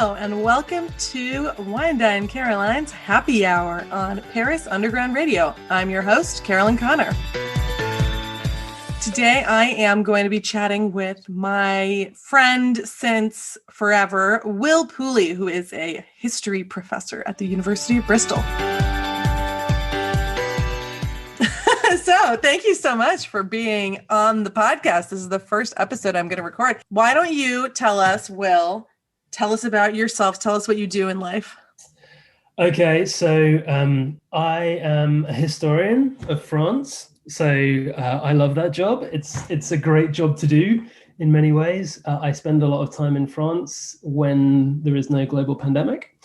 Hello, and welcome to Wine Dine Caroline's Happy Hour on Paris Underground Radio. I'm your host, Carolyn Connor. Today, I am going to be chatting with my friend since forever, Will Pooley, who is a history professor at the University of Bristol. So thank you so much for being on the podcast. This is the first episode I'm going to record. Why don't you tell us, Will, tell us about yourself. Tell us what you do in life. Okay, so I am a historian of France. So I love that job. It's a great job to do in many ways. I spend a lot of time in France when there is no global pandemic.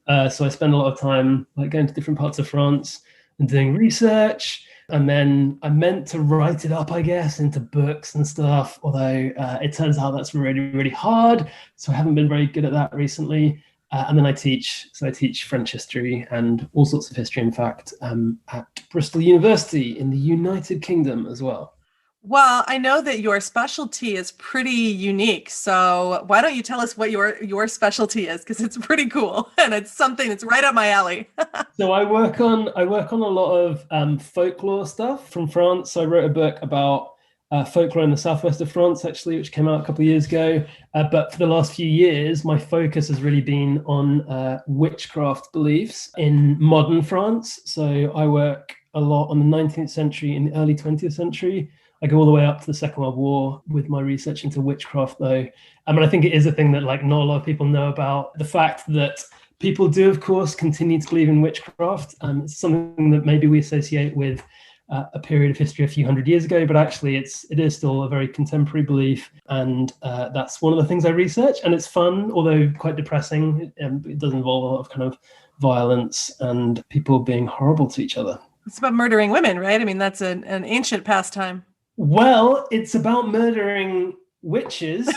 So I spend a lot of time going to different parts of France and doing research. And then I meant to write it up, I guess, into books and stuff, although it turns out that's really, really hard. So I haven't been very good at that recently. And then I teach. So I teach French history and all sorts of history, in fact, at Bristol University in the United Kingdom as well. Well, I know that your specialty is pretty unique. So why don't you tell us what your specialty is? Because it's pretty cool and it's something that's right up my alley. So I work on a lot of folklore stuff from France. So I wrote a book about folklore in the southwest of France, actually, which came out a couple of years ago. But for the last few years, my focus has really been on witchcraft beliefs in modern France. So I work a lot on the 19th century and the early 20th century. I go all the way up to the Second World War with my research into witchcraft, though. I think it is a thing that not a lot of people know about. The fact that people do, of course, continue to believe in witchcraft. It's something that maybe we associate with a period of history a few hundred years ago, but actually it is still a very contemporary belief. And that's one of the things I research. And it's fun, although quite depressing. It does involve a lot of kind of violence and people being horrible to each other. It's about murdering women, right? That's an ancient pastime. Well, it's about murdering witches.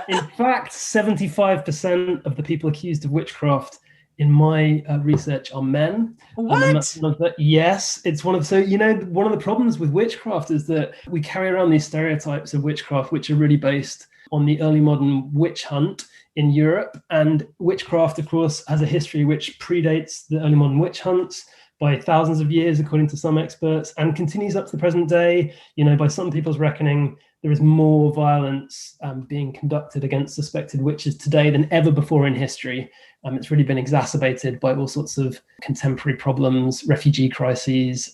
In fact, 75% of the people accused of witchcraft in my research are men. What? Yes, it's one of the problems with witchcraft is that we carry around these stereotypes of witchcraft, which are really based on the early modern witch hunt in Europe. And witchcraft, of course, has a history which predates the early modern witch hunts by thousands of years, according to some experts, and continues up to the present day. By some people's reckoning, there is more violence being conducted against suspected witches today than ever before in history. It's really been exacerbated by all sorts of contemporary problems, refugee crises,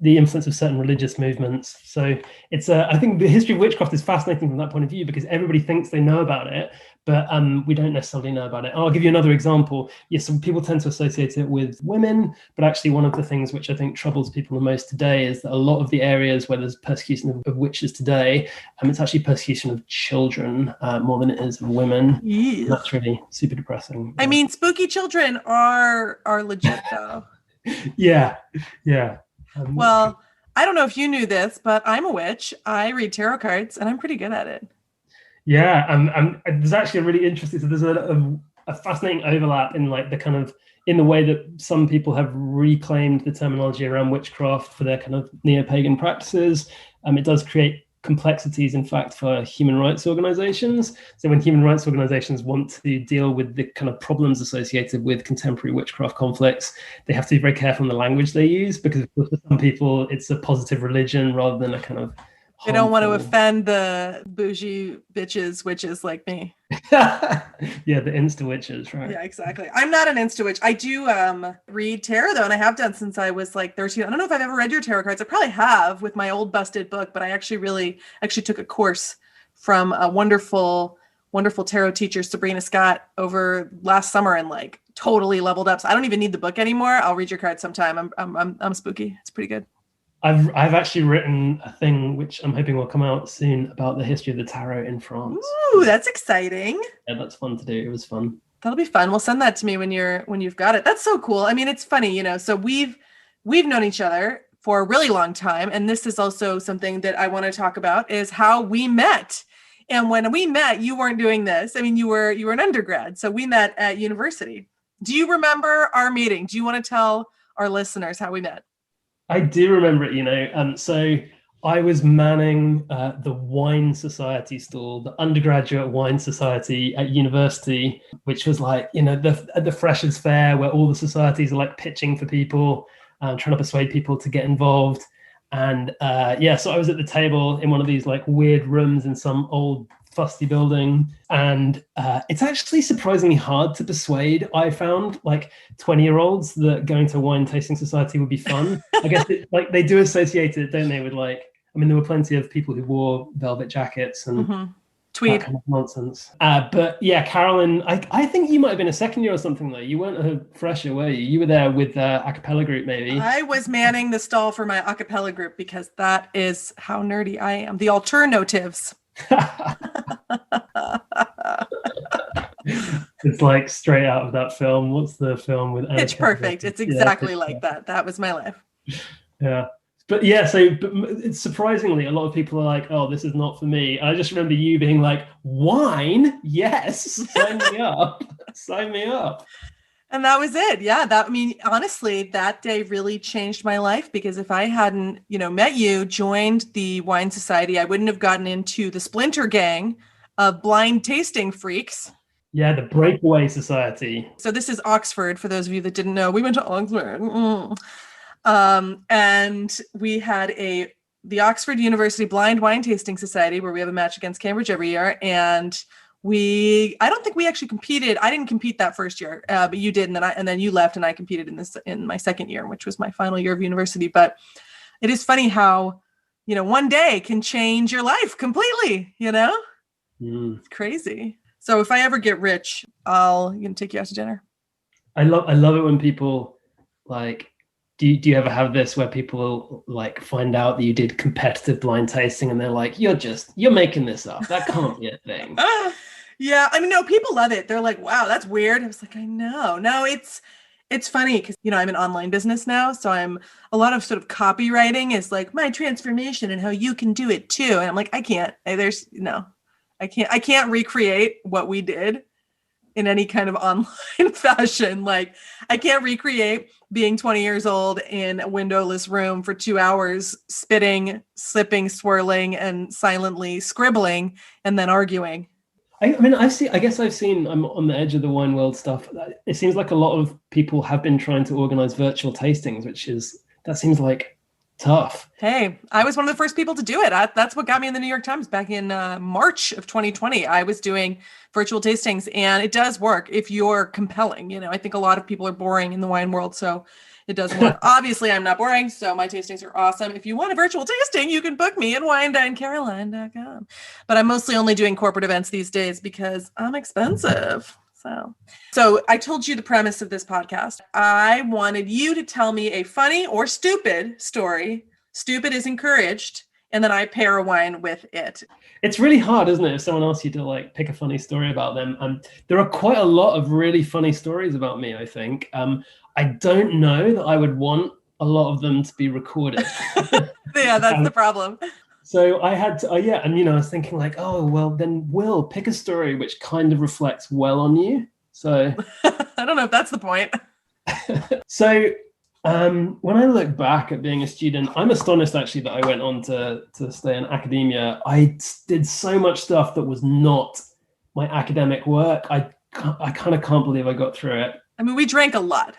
the influence of certain religious movements. So I think the history of witchcraft is fascinating from that point of view because everybody thinks they know about it, but we don't necessarily know about it. I'll give you another example. Yes, some people tend to associate it with women, but actually one of the things which I think troubles people the most today is that a lot of the areas where there's persecution of witches today, it's actually persecution of children more than it is of women. That's really super depressing. Spooky children are legit though. Yeah. Well, I don't know if you knew this, but I'm a witch. I read tarot cards and I'm pretty good at it. Yeah, there's actually a really interesting, so there's a fascinating overlap in in the way that some people have reclaimed the terminology around witchcraft for their kind of neo-pagan practices. It does create complexities, in fact, for human rights organizations. So when human rights organizations want to deal with the kind of problems associated with contemporary witchcraft conflicts, they have to be very careful in the language they use because for some people it's a positive religion rather than a kind of they don't want to offend the bougie bitches, witches like me. Yeah, the insta witches, right? Yeah, exactly. I'm not an insta witch. I do read tarot though, and I have done since I was 13. I don't know if I've ever read your tarot cards. I probably have with my old busted book, but I actually took a course from a wonderful tarot teacher, Sabrina Scott, over last summer and totally leveled up. So I don't even need the book anymore. I'll read your cards sometime. I'm spooky. It's pretty good. I've actually written a thing which I'm hoping will come out soon about the history of the tarot in France. Ooh, that's exciting. Yeah, that's fun to do. It was fun. That'll be fun. Well, send that to me when you've got it. That's so cool. It's funny, so we've known each other for a really long time. And this is also something that I want to talk about is how we met. And when we met, you weren't doing this. You were an undergrad. So we met at university. Do you remember our meeting? Do you want to tell our listeners how we met? I do remember it, So I was manning the wine society stall, the undergraduate wine society at university, which was like, the freshers fair where all the societies are like pitching for people, trying to persuade people to get involved. And so I was at the table in one of these like weird rooms in some old fusty building. And it's actually surprisingly hard to persuade. I found like 20-year-olds that going to a wine tasting society would be fun. I guess they do associate it, don't they, with like, there were plenty of people who wore velvet jackets and tweed that kind of nonsense. But yeah, Caroline, I think you might have been a second year or something though. You weren't a fresher, were you? You were there with a cappella group, maybe. I was manning the stall for my a cappella group because that is how nerdy I am. The alternatives. It's like straight out of that film. What's the film with Pitch Perfect? It's exactly like that. That was my life. Yeah. But it's surprisingly, a lot of people are like, oh, this is not for me. I just remember you being like, wine? Yes, sign me up. Sign me up. And that was it. Yeah. Honestly, that day really changed my life, because if I hadn't, met you, joined the wine society, I wouldn't have gotten into the splinter gang of blind tasting freaks. Yeah, the Breakaway Society. So this is Oxford, for those of you that didn't know. We went to Oxford. And we had the Oxford University Blind Wine Tasting Society, where we have a match against Cambridge every year. And I don't think we actually competed. I didn't compete that first year, but you did. And then you left and I competed in my second year, which was my final year of university. But it is funny how, one day can change your life completely, It's crazy. So if I ever get rich, I'll take you out to dinner. I love it when people like, do you ever have this where people like find out that you did competitive blind tasting and they're like, you're making this up. That can't be a thing. Yeah. No, people love it. They're like, wow, that's weird. I was like, I know. No, it's funny because, I'm in online business now. So a lot of sort of copywriting is like my transformation and how you can do it too. And I'm like, I can't, I can't recreate what we did in any kind of online fashion. Like, I can't recreate being 20 years old in a windowless room for 2 hours, spitting, slipping, swirling, and silently scribbling, and then arguing. I'm on the edge of the wine world stuff. It seems like a lot of people have been trying to organize virtual tastings, that seems like tough. Hey, I was one of the first people to do it. That's what got me in the New York Times back in March of 2020. I was doing virtual tastings, and it does work if you're compelling. I think a lot of people are boring in the wine world, so it doesn't work. Obviously, I'm not boring, so my tastings are awesome. If you want a virtual tasting, you can book me at winedinecaroline.com. But I'm mostly only doing corporate events these days because I'm expensive. So I told you the premise of this podcast. I wanted you to tell me a funny or stupid story. Stupid is encouraged. And then I pair a wine with it. It's really hard, isn't it? If someone asks you to like pick a funny story about them. There are quite a lot of really funny stories about me, I think. I don't know that I would want a lot of them to be recorded. Yeah, that's the problem. So I had to, and I was thinking like, oh, well, then Will, pick a story which kind of reflects well on you. So I don't know if that's the point. So when I look back at being a student, I'm astonished actually that I went on to stay in academia. I did so much stuff that was not my academic work. I kind of can't believe I got through it. We drank a lot.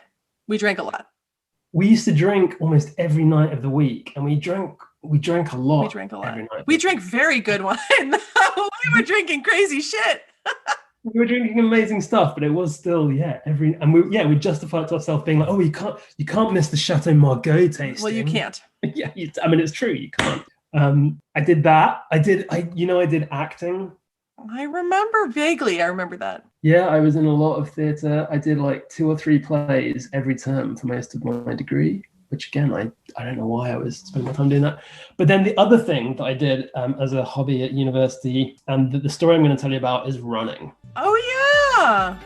We used to drink almost every night of the week, and we drank a lot. We drank very good wine. We were drinking crazy shit. We were drinking amazing stuff, but it was still we justified it to ourselves being like, oh, you can't miss the Chateau Margaux tasting. Well, you can't. Yeah, it's true, you can't. I did that. I did acting. I remember vaguely. I remember that. Yeah, I was in a lot of theatre. I did like 2 or 3 plays every term for most of my degree, which again, I don't know why I was spending my time doing that. But then the other thing that I did as a hobby at university, and the story I'm going to tell you about, is running. Oh, yeah.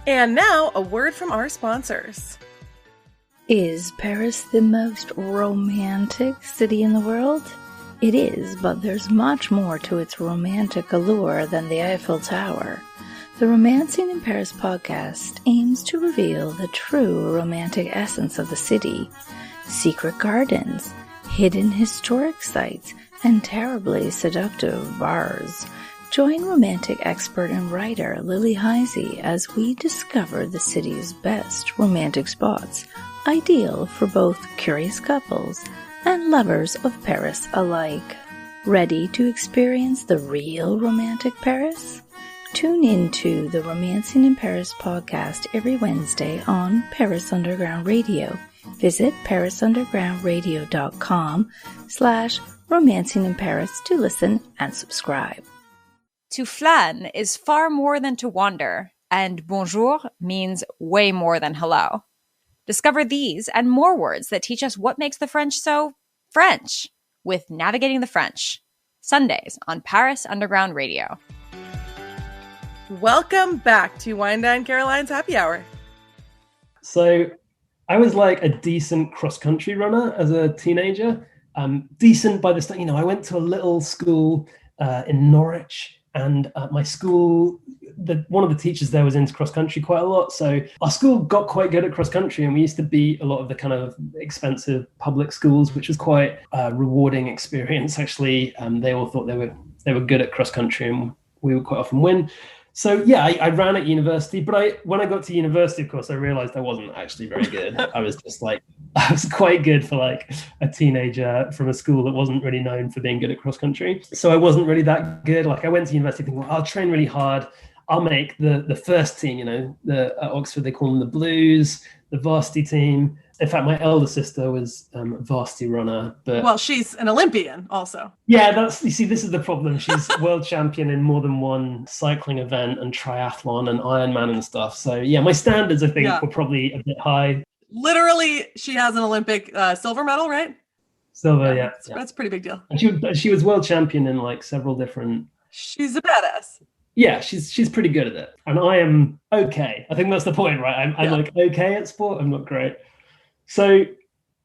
And now a word from our sponsors. Is Paris the most romantic city in the world? It is, but there's much more to its romantic allure than the Eiffel Tower. The Romancing in Paris podcast aims to reveal the true romantic essence of the city. Secret gardens, hidden historic sites, and terribly seductive bars. Join romantic expert and writer Lily Heisey as we discover the city's best romantic spots, ideal for both curious couples and lovers of Paris alike. Ready to experience the real romantic Paris? Tune into the Romancing in Paris podcast every Wednesday on Paris Underground Radio. Visit parisundergroundradio.com/romancing in Paris to listen and subscribe. To flâne is far more than to wander, and bonjour means way more than hello. Discover these and more words that teach us what makes the French so French with Navigating the French, Sundays on Paris Underground Radio. Welcome back to Wine Dine Caroline's Happy Hour. So I was like a decent cross-country runner as a teenager. Decent by the time, I went to a little school in Norwich. And my school, one of the teachers there was into cross-country quite a lot. So our school got quite good at cross-country, and we used to beat a lot of the kind of expensive public schools, which was quite a rewarding experience, actually. They all thought they were good at cross-country, and we would quite often win. So yeah, I ran at university, but when I got to university, of course, I realized I wasn't actually very good. I was quite good for like a teenager from a school that wasn't really known for being good at cross country. So I wasn't really that good. Like I went to university thinking, well, I'll train really hard. I'll make the first team, at Oxford, they call them the Blues, the varsity team. In fact, my elder sister was a varsity runner. Well, she's an Olympian also. Yeah, this is the problem. She's world champion in more than one cycling event and triathlon and Ironman and stuff. So yeah, my standards, I think, were probably a bit high. Literally, she has an Olympic silver medal, right? Silver, yeah. That's a pretty big deal. And she was world champion in like several different... She's a badass. Yeah, she's pretty good at it. And I am okay. I think that's the point, right? I'm like okay at sport. I'm not great. So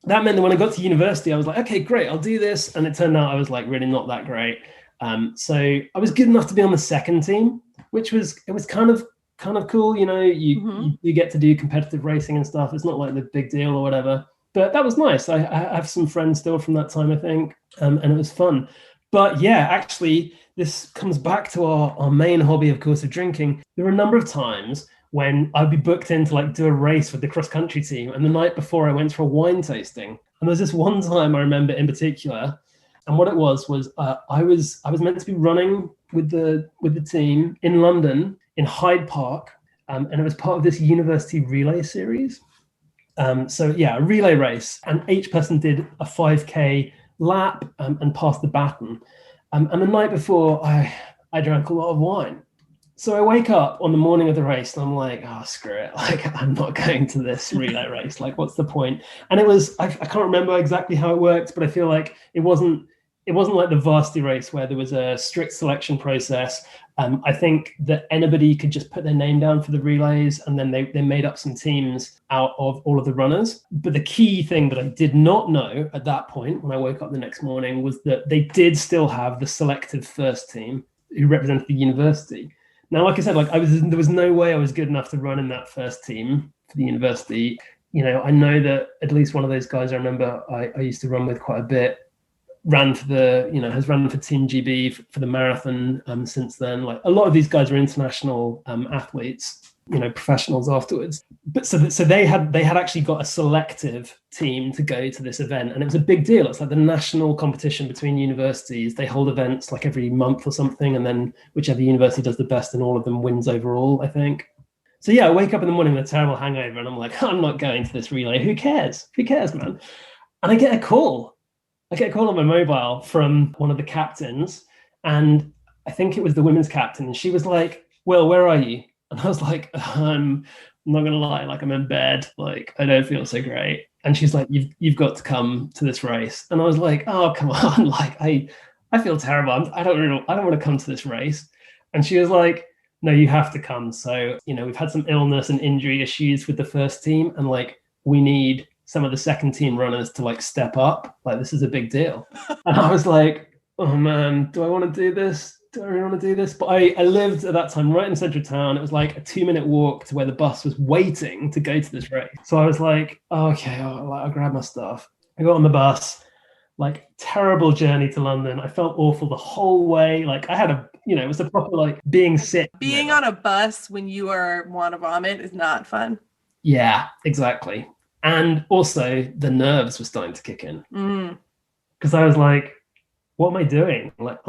that meant that when I got to university, I was like, okay, great, I'll do this. And it turned out I was like really not that great. So I was good enough to be on the second team, which was kind of cool. You get to do competitive racing and stuff. It's not like the big deal or whatever. But that was nice. I have some friends still from that time, I think. And it was fun. But yeah, actually, this comes back to our main hobby, of course, of drinking. There were a number of times when I'd be booked in to like do a race with the cross-country team. And the night before I went for a wine tasting. And there's this one time I remember in particular. And what it was I was meant to be running with the team in London, in Hyde Park. And it was part of this university relay series. So yeah, a relay race. And each person did a 5K lap and passed the baton. And the night before, I drank a lot of wine. So I wake up on the morning of the race and I'm like, oh, screw it. Like, I'm not going to this relay race. Like, what's the point? And it was, I can't remember exactly how it worked, but I feel like it wasn't like the varsity race where there was a strict selection process. I think that anybody could just put their name down for the relays, and then they made up some teams out of all of the runners. But the key thing that I did not know at that point when I woke up the next morning was that they did still have the selective first team who represented the university. Now, like I said, there was no way I was good enough to run in that first team for the university. I know that at least one of those guys I remember I used to run with quite a bit has run for Team GB for the marathon since then. Like a lot of these guys are international athletes, professionals afterwards. But so they had actually got a selective team to go to this event, and it was a big deal. It's like the national competition between universities. They hold events like every month or something, and then whichever university does the best in all of them wins overall, I think. So yeah, I wake up in the morning with a terrible hangover, and I'm like, I'm not going to this relay. Who cares, man? And I get a call on my mobile from one of the captains, and I think it was the women's captain. And she was like, Will, where are you? And I was like, I'm not going to lie, like I'm in bed, like I don't feel so great. And she's like, you've got to come to this race. And I was like, oh, come on. Like, I feel terrible. I don't want to come to this race. And she was like, no, you have to come. So, we've had some illness and injury issues with the first team, and like, we need some of the second team runners to like step up. Like, this is a big deal. And I was like, oh man, do I want to do this? Do I really want to do this? But I lived at that time right in central town. It was like a 2-minute walk to where the bus was waiting to go to this race. So I was like, oh, okay, I'll grab my stuff. I got on the bus. like terrible journey to London. I felt awful the whole way. Like I had it was a proper like being sick. Being on a bus when you want to vomit is not fun. Yeah, exactly. And also the nerves were starting to kick in. Because I was like, what am I doing? Like,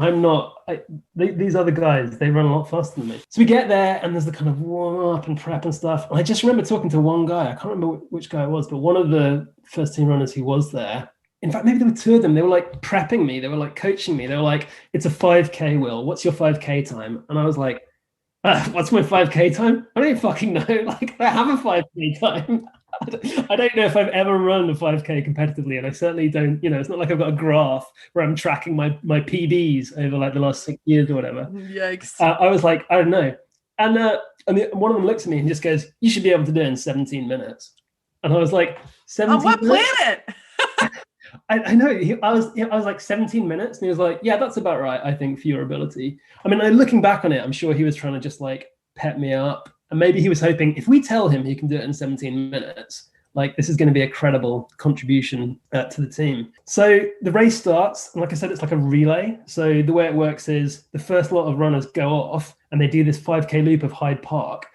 these other guys, they run a lot faster than me. So we get there and there's the kind of warm up and prep and stuff. And I just remember talking to one guy, I can't remember which guy it was, but one of the first team runners who was there, in fact, maybe there were two of them. They were like prepping me. They were like coaching me. They were like, it's a 5K, Will. What's your 5K time? And I was like, what's my 5K time? I don't even fucking know. Like, I have a 5K time. I don't know if I've ever run a 5K competitively, and I certainly don't, it's not like I've got a graph where I'm tracking my PBs over like the last 6 years or whatever. Yikes. I was like, I don't know. And one of them looks at me and just goes, you should be able to do it in 17 minutes. And I was like, 17 On what minutes? planet? I know. I was like 17 minutes, and he was like, yeah, that's about right, I think, for your ability. I mean, looking back on it, I'm sure he was trying to just like pep me up. And maybe he was hoping if we tell him he can do it in 17 minutes, like this is going to be a credible contribution to the team. So the race starts, and like I said, it's like a relay. So the way it works is the first lot of runners go off and they do this 5K loop of Hyde Park.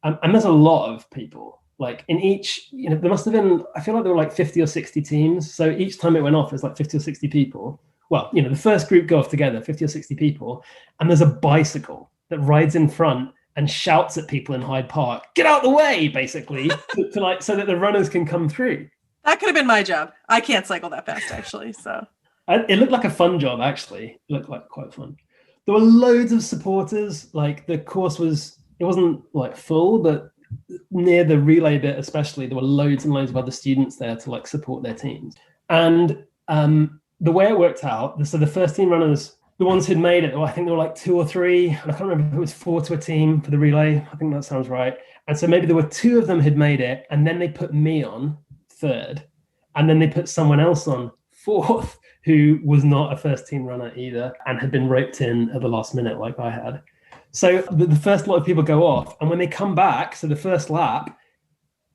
And there's a lot of people. Like in each, there must have been, I feel like there were like 50 or 60 teams. So each time it went off, it's like 50 or 60 people. Well, the first group go off together, 50 or 60 people. And there's a bicycle that rides in front and shouts at people in Hyde Park, get out the way, basically, to like, so that the runners can come through. That could have been my job. I can't cycle that fast, actually. So it looked like a fun job, actually. It looked like quite fun. There were loads of supporters. Like the course it wasn't like full, but near the relay bit, especially, there were loads and loads of other students there to like support their teams. And the way it worked out, so the first team runners, the ones who'd made it, I think there were like 2 or 3, and I can't remember if it was 4 to a team for the relay. I think that sounds right. And so maybe there were 2 of them who'd made it, and then they put me on 3rd, and then they put someone else on 4th who was not a first team runner either and had been roped in at the last minute like I had. So the first lot of people go off, and when they come back, so the first lap,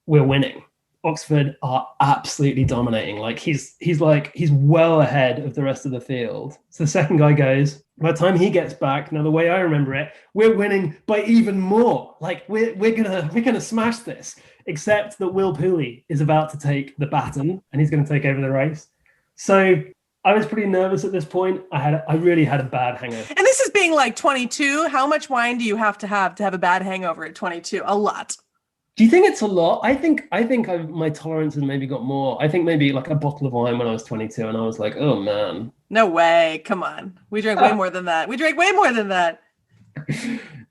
we're winning. Oxford are absolutely dominating. Like he's well ahead of the rest of the field. So the second guy goes, by the time he gets back, now the way I remember it, we're winning by even more. Like we're gonna smash this. Except that Will Pooley is about to take the baton and he's gonna take over the race. So I was pretty nervous at this point. I really had a bad hangover. And this is being like 22. How much wine do you have to have a bad hangover at 22? A lot. Do you think it's a lot? I think my tolerance has maybe got more. I think maybe like a bottle of wine when I was 22 and I was like, oh man. No way. Come on. We drank way more than that.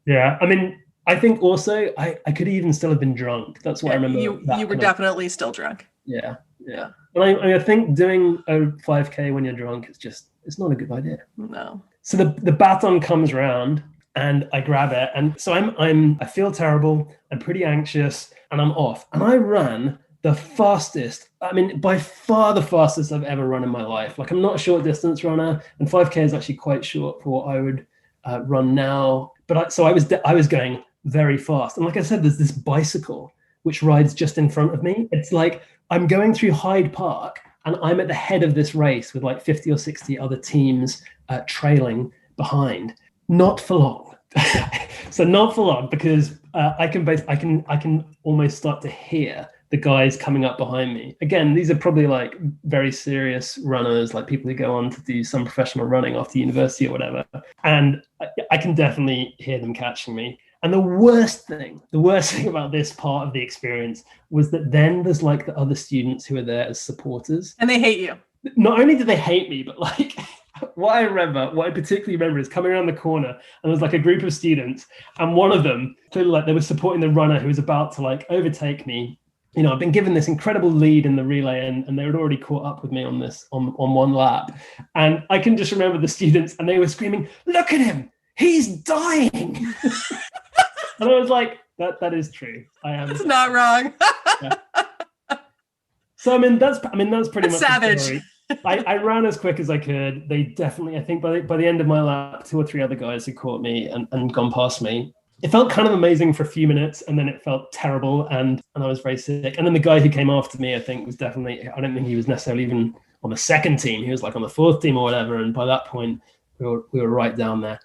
Yeah. I mean, I think also I could even still have been drunk. That's what I remember. You were definitely still drunk. Yeah. And I think doing a 5K when you're drunk it's not a good idea. No. So the baton comes round and I grab it. And so I feel terrible. I'm pretty anxious and I'm off. And I ran the fastest. I mean, by far the fastest I've ever run in my life. Like I'm not a short distance runner, and 5K is actually quite short for what I would run now. But I was going very fast. And like I said, there's this bicycle which rides just in front of me. It's like I'm going through Hyde Park and I'm at the head of this race with like 50 or 60 other teams trailing behind. Not for long. So not for long, because I can almost start to hear the guys coming up behind me. Again, these are probably like very serious runners, like people who go on to do some professional running after university or whatever. And I can definitely hear them catching me. And the worst thing about this part of the experience was that then there's like the other students who are there as supporters. And they hate you. Not only do they hate me, but like what I particularly remember is coming around the corner and there's like a group of students, and one of them, clearly like they were supporting the runner who was about to like overtake me. I've been given this incredible lead in the relay, and they had already caught up with me on one lap. And I can just remember the students, and they were screaming, "Look at him, he's dying." And I was like, that is true. I am. That's not wrong. Yeah. So that's pretty much savage. The story. I ran as quick as I could. They definitely, I think by the end of my lap, 2 or 3 other guys had caught me and gone past me. It felt kind of amazing for a few minutes, and then it felt terrible, and I was very sick. And then the guy who came after me, I think, was definitely, I don't think he was necessarily even on the second team. He was like on the fourth team or whatever. And by that point, we were right down there.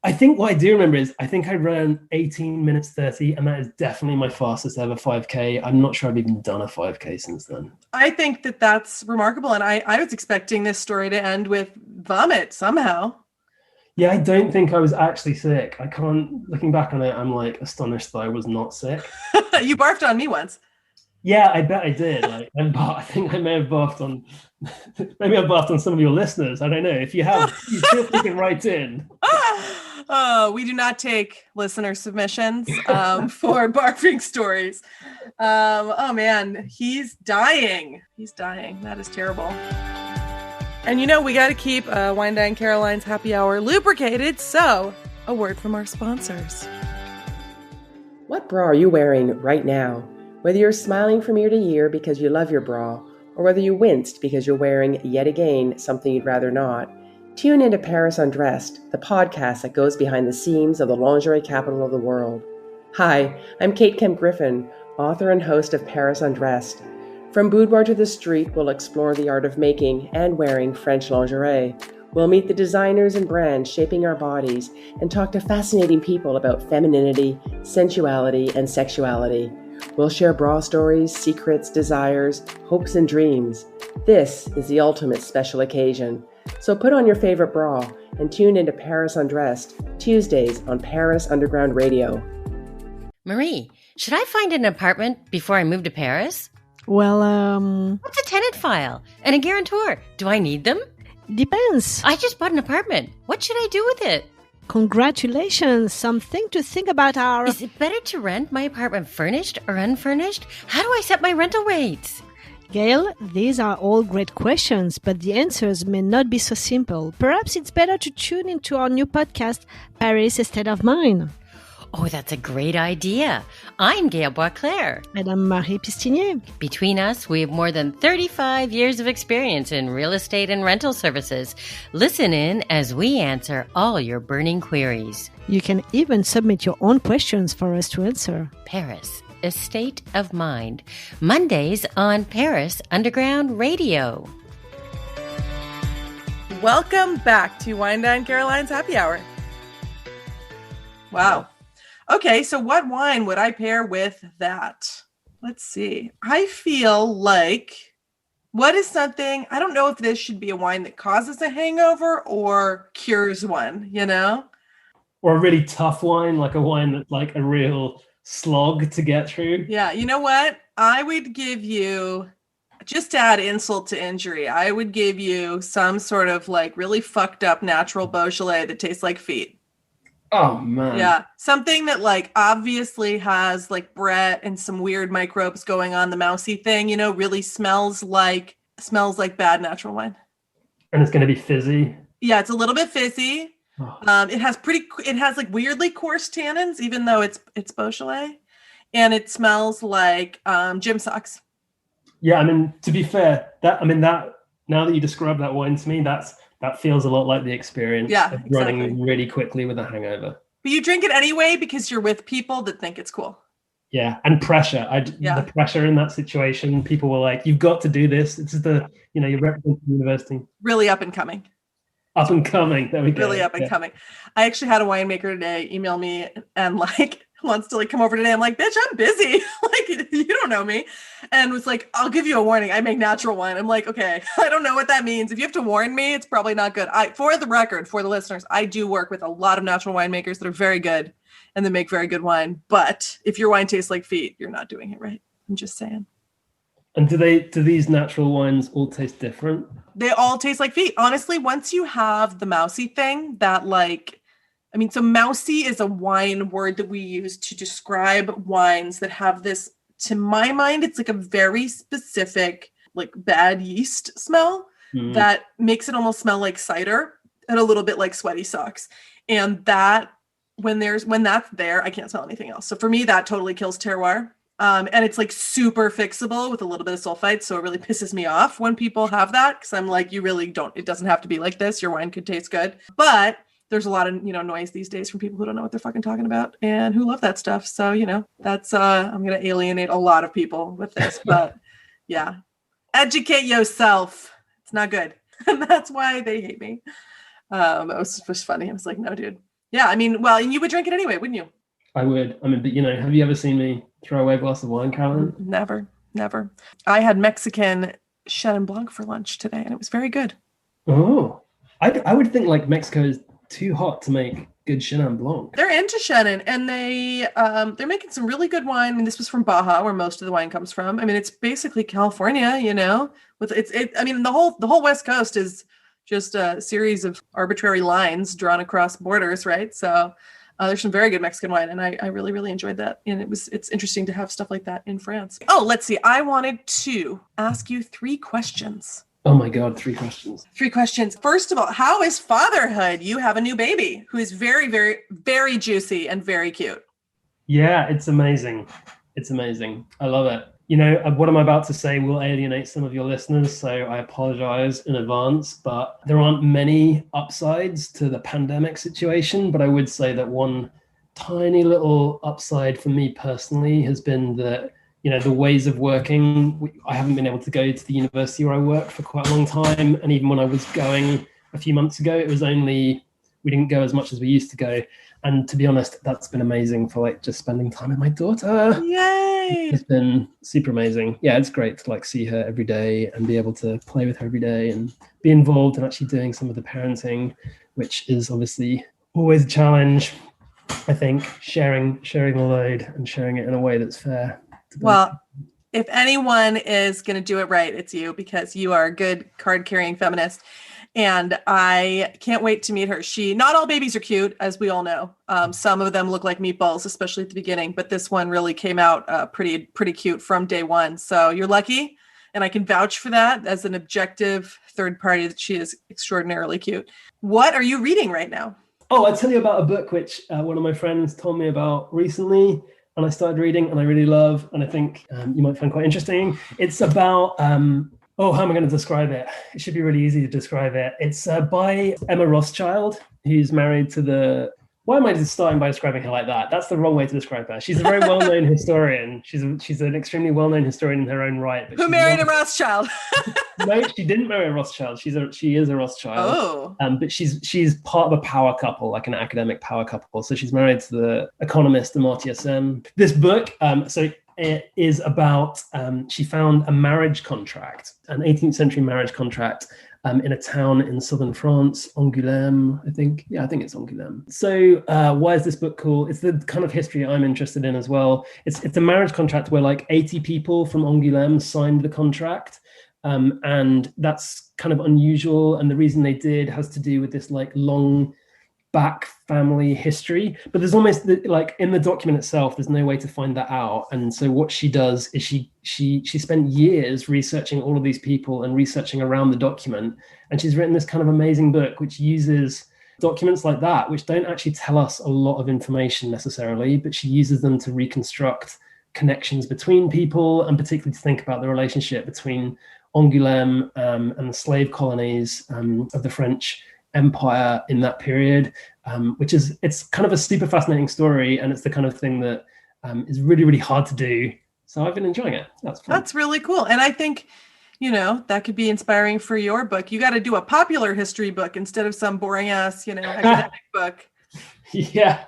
I think what I do remember is I think I ran 18 minutes 30, and that is definitely my fastest ever 5K. I'm not sure I've even done a 5K since then. I think that that's remarkable. And I was expecting this story to end with vomit somehow. Yeah, I don't think I was actually sick. I can't, looking back on it, I'm like astonished that I was not sick. You barfed on me once. Yeah, I bet I did. I think I may have barfed on, maybe I barfed on some of your listeners. I don't know. If you have, you feel free to write in. Oh, we do not take listener submissions for barfing stories. Oh man, he's dying. He's dying. That is terrible. And we got to keep Wine Dine Caroline's happy hour lubricated. So, a word from our sponsors. What bra are you wearing right now? Whether you're smiling from ear to ear because you love your bra, or whether you winced because you're wearing, yet again, something you'd rather not, tune into Paris Undressed, the podcast that goes behind the seams of the lingerie capital of the world. Hi, I'm Kate Kemp Griffin, author and host of Paris Undressed. From boudoir to the street, we'll explore the art of making and wearing French lingerie. We'll meet the designers and brands shaping our bodies and talk to fascinating people about femininity, sensuality, and sexuality. We'll share bra stories, secrets, desires, hopes, and dreams. This is the ultimate special occasion. So put on your favorite bra and tune into Paris Undressed, Tuesdays on Paris Underground Radio. Marie, should I find an apartment before I move to Paris? Well, What's a tenant file? And a guarantor? Do I need them? depends. I just bought an apartment. What should I do with it? Congratulations. Something to think about our... Is it better to rent my apartment furnished or unfurnished? How do I set my rental rates? Gail, these are all great questions, but the answers may not be so simple. Perhaps it's better to tune into our new podcast, Paris, a State of Mind. Oh, that's a great idea. I'm Gail Boisclair. And I'm Marie Pistinier. Between us, we have more than 35 years of experience in real estate and rental services. Listen in as we answer all your burning queries. You can even submit your own questions for us to answer. Paris, a State of Mind. Mondays on Paris Underground Radio. Welcome back to Wine Dine Caroline's Happy Hour. Wow. Okay, so what wine would I pair with that? Let's see. I feel like what is something, I don't know if this should be a wine that causes a hangover or cures one, Or a really tough wine, like a wine that's like a real slog to get through. Yeah, you know what? I would give you, just to add insult to injury, I would give you some sort of like really fucked up natural Beaujolais that tastes like feet. Oh man. Yeah. Something that like obviously has like Brett and some weird microbes going on, the mousy thing, really smells like bad natural wine. And it's going to be fizzy. Yeah, it's a little bit fizzy. Oh. It has like weirdly coarse tannins, even though it's Beaujolais, and it smells like gym socks. Yeah, I mean, to be fair, that now that you describe that wine to me, that feels a lot like the experience of running really quickly with a hangover. But you drink it anyway because you're with people that think it's cool. Yeah, and pressure. The pressure in that situation, people were like, "You've got to do this." This is you're representing the university. Really up and coming. Up and coming. There we go. Really up and coming. I actually had a winemaker today email me and like wants to like come over today. I'm like, bitch, I'm busy. Like, you don't know me. And was like, I'll give you a warning. I make natural wine. I'm like, okay, I don't know what that means. If you have to warn me, it's probably not good. For the record, for the listeners, I do work with a lot of natural winemakers that are very good and they make very good wine. But if your wine tastes like feet, you're not doing it right. I'm just saying. And do these natural wines all taste different? They all taste like feet. Honestly, once you have the mousy thing, so mousy is a wine word that we use to describe wines that have this, to my mind, it's like a very specific, like bad yeast smell that makes it almost smell like cider and a little bit like sweaty socks. And that, when that's there, I can't smell anything else. So for me, that totally kills terroir. And it's like super fixable with a little bit of sulfite. So it really pisses me off when people have that. Cause I'm like, you really don't, it doesn't have to be like this. Your wine could taste good, but there's a lot of, noise these days from people who don't know what they're fucking talking about and who love that stuff. So, that's, I'm going to alienate a lot of people with this, but yeah. Educate yourself. It's It's not good. And that's why they hate me. It was funny. I was like, no, dude. Yeah, I mean, well, and you would drink it anyway, wouldn't you? I would. I mean, but have you ever seen me throw away a glass of wine, Caroline? Never. I had Mexican Chenin Blanc for lunch today, and it was very good. Oh, I would think like Mexico is too hot to make good Chenin Blanc. They're into Chenin, and they're making some really good wine. I mean, this was from Baja, where most of the wine comes from. I mean, it's basically California, with I mean, the whole West Coast is just a series of arbitrary lines drawn across borders, right? So there's some very good Mexican wine, and I really, really enjoyed that. And it's interesting to have stuff like that in France. Oh, let's see. I wanted to ask you 3 questions. Oh my God, 3 questions. 3 questions. First of all, how is fatherhood? You have a new baby who is very, very, very juicy and very cute. Yeah, it's amazing. It's amazing. I love it. What I'm about to say will alienate some of your listeners, so I apologize in advance, but there aren't many upsides to the pandemic situation. But I would say that one tiny little upside for me personally has been that the ways of working. I haven't been able to go to the university where I work for quite a long time. And even when I was going a few months ago, we didn't go as much as we used to go. And to be honest, that's been amazing for just spending time with my daughter. Yay! It's been super amazing. Yeah, it's great to see her every day and be able to play with her every day and be involved in actually doing some of the parenting, which is obviously always a challenge. I think sharing the load and sharing it in a way that's fair. Well, if anyone is going to do it right, it's you, because you are a good card-carrying feminist. And I can't wait to meet her. Not all babies are cute, as we all know. Some of them look like meatballs, especially at the beginning. But this one really came out pretty cute from day one. So you're lucky. And I can vouch for that as an objective third party that she is extraordinarily cute. What are you reading right now? Oh, I'll tell you about a book which one of my friends told me about recently. And I started reading, and I really love, and I think you might find quite interesting. It's about, how am I going to describe it? It should be really easy to describe it. It's by Emma Rothschild, who's married to why am I just starting by describing her like that? That's the wrong way to describe her. She's a very well-known historian. She's an extremely well-known historian in her own right. Who married a Rothschild? No, she didn't marry a Rothschild. She is a Rothschild. Oh. But she's part of a power couple, like an academic power couple. So she's married to the economist Amartya Sen. This book, it is about, she found a marriage contract, an 18th century marriage contract in a town in southern France, Angoulême, I think. Yeah, I think it's Angoulême. So why is this book cool? It's the kind of history I'm interested in as well. It's a marriage contract where 80 people from Angoulême signed the contract. And that's kind of unusual. And the reason they did has to do with this long back family history, but there's almost in the document itself, there's no way to find that out. And so what she does is she spent years researching all of these people and researching around the document. And she's written this kind of amazing book, which uses documents like that, which don't actually tell us a lot of information necessarily, but she uses them to reconstruct connections between people, and particularly to think about the relationship between Angoulême and the slave colonies of the French Empire in that period, it's kind of a super fascinating story, and it's the kind of thing that is really, really hard to do. So I've been enjoying it. That's fun. That's really cool. And I think, that could be inspiring for your book. You got to do a popular history book instead of some boring ass, academic book. Yeah.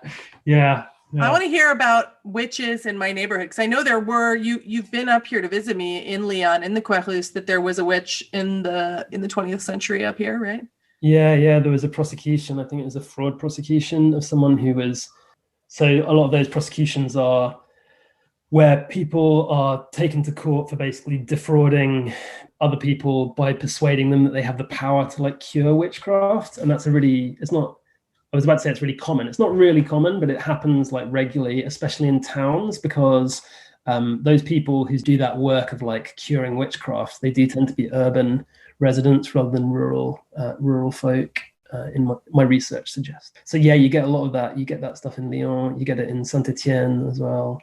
I want to hear about witches in my neighborhood, because I know there were, you've been up here to visit me in Lyon, in the Quercus, that there was a witch in the 20th century up here, right? Yeah. There was a prosecution. I think it was a fraud prosecution of someone who was. So a lot of those prosecutions are where people are taken to court for basically defrauding other people by persuading them that they have the power to cure witchcraft. And that's it's really common. It's not really common, but it happens regularly, especially in towns, because those people who do that work of curing witchcraft, they do tend to be urban residents rather than rural folk, in my research suggests. So yeah, you get a lot of that. You get that stuff in Lyon, you get it in Saint-Étienne as well.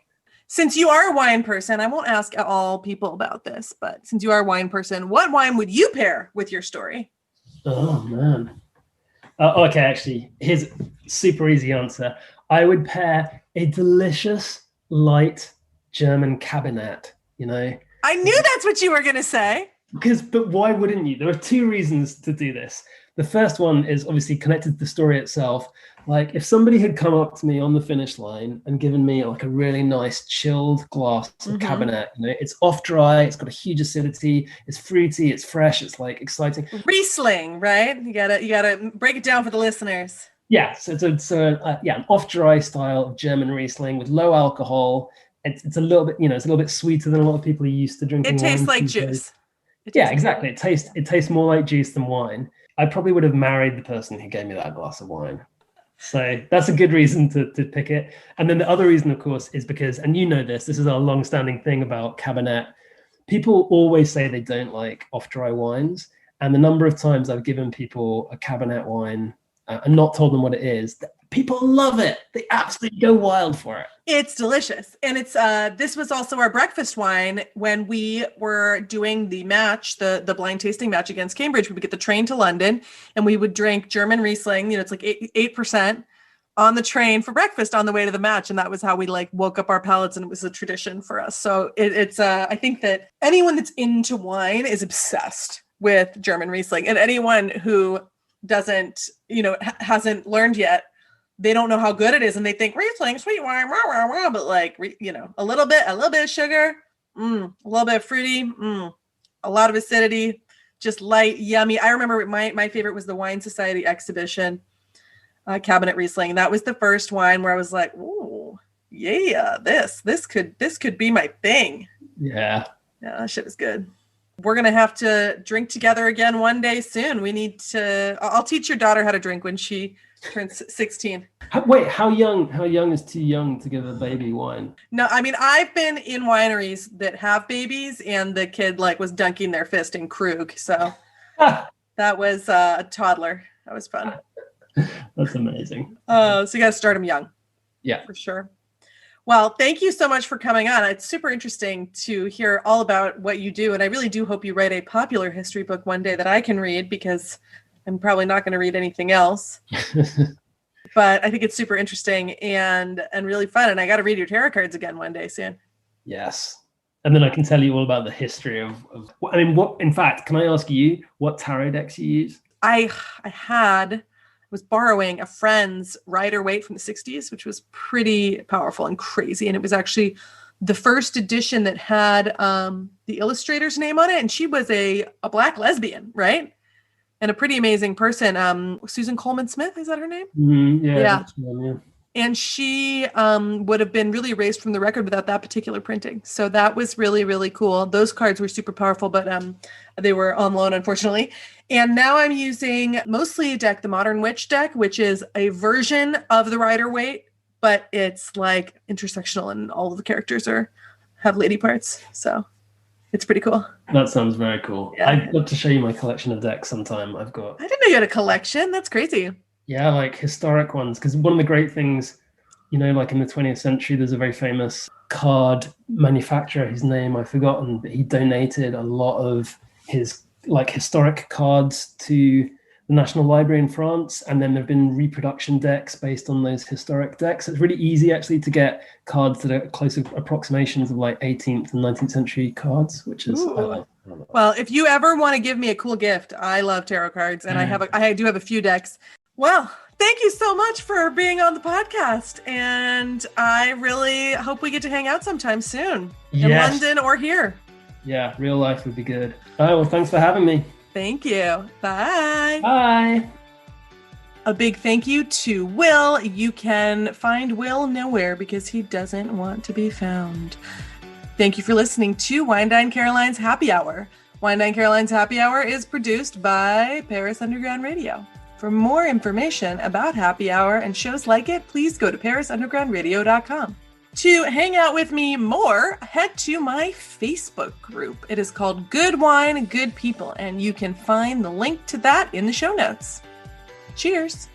Since you are a wine person, I won't ask all people about this, but since you are a wine person, what wine would you pair with your story? Oh man. Okay, actually, here's a super easy answer. I would pair a delicious, light German Cabernet, I knew that's what you were going to say. But why wouldn't you? There are two reasons to do this. The first one is obviously connected to the story itself. Like if somebody had come up to me on the finish line and given me like a really nice chilled glass of Cabernet, it's off dry, it's got a huge acidity, it's fruity, it's fresh, it's like exciting. Riesling, right? You gotta break it down for the listeners. Yeah, so it's an off dry style of German Riesling with low alcohol. It's a little bit, it's a little bit sweeter than a lot of people are used to drinking. It tastes like juice. Yeah, exactly. It tastes more like juice than wine. I probably would have married the person who gave me that glass of wine. So that's a good reason to pick it. And then the other reason, of course, is because, and this is our long-standing thing about Cabernet. People always say they don't like off-dry wines. And the number of times I've given people a Cabernet wine and not told them what it is, people love it. They absolutely go wild for it. It's delicious. And it's this was also our breakfast wine when we were doing the match, the blind tasting match against Cambridge. We would get the train to London and we would drink German Riesling, it's like 8% on the train for breakfast on the way to the match. And that was how we like woke up our palates, and it was a tradition for us. So it's I think that anyone that's into wine is obsessed with German Riesling, and anyone who doesn't, hasn't learned yet, they don't know how good it is, and they think Riesling, sweet wine, rah, rah, rah, but like, a little bit of sugar, a little bit of fruity, a lot of acidity, just light, yummy. I remember my favorite was the Wine Society exhibition, Cabernet Riesling. That was the first wine where I was like, ooh, yeah, this could be my thing. Yeah, that shit is good. We're going to have to drink together again one day soon. I'll teach your daughter how to drink when she turns 16. Wait, how young is too young to give a baby wine? No, I mean, I've been in wineries that have babies and the kid was dunking their fist in Krug. So that was a toddler. That was fun. That's amazing. So you got to start them young. Yeah, for sure. Well, thank you so much for coming on. It's super interesting to hear all about what you do. And I really do hope you write a popular history book one day that I can read, because I'm probably not going to read anything else. But I think it's super interesting and really fun. And I got to read your tarot cards again one day soon. Yes. And then I can tell you all about the history of in fact, can I ask you what tarot decks you use? I was borrowing a friend's Rider-Waite from the 60s, which was pretty powerful and crazy. And it was actually the first edition that had the illustrator's name on it. And she was a Black lesbian, right? And a pretty amazing person. Susan Coleman Smith, is that her name? Mm-hmm. Yeah. Yeah. And she would have been really erased from the record without that particular printing. So that was really, really cool. Those cards were super powerful, but they were on loan, unfortunately. And now I'm using mostly a deck, the Modern Witch deck, which is a version of the Rider-Waite, but it's like intersectional and all of the characters have lady parts. So it's pretty cool. That sounds very cool. Yeah. I'd love to show you my collection of decks sometime. I didn't know you had a collection. That's crazy. Yeah, like historic ones. Because one of the great things, like in the 20th century, there's a very famous card manufacturer, whose name I've forgotten, but he donated a lot of his historic cards to the National Library in France. And then there've been reproduction decks based on those historic decks. It's really easy actually to get cards that are close approximations of 18th and 19th century cards, which is Well, if you ever want to give me a cool gift, I love tarot cards, and I do have a few decks. Well, thank you so much for being on the podcast, and I really hope we get to hang out sometime soon in London or here. Yeah, real life would be good. All right, well, thanks for having me. Thank you. Bye. Bye. A big thank you to Will. You can find Will nowhere because he doesn't want to be found. Thank you for listening to Wine Dine Caroline's Happy Hour. Wine Dine Caroline's Happy Hour is produced by Paris Underground Radio. For more information about Happy Hour and shows like it, please go to parisundergroundradio.com. To hang out with me more, head to my Facebook group. It is called Good Wine, Good People, and you can find the link to that in the show notes. Cheers.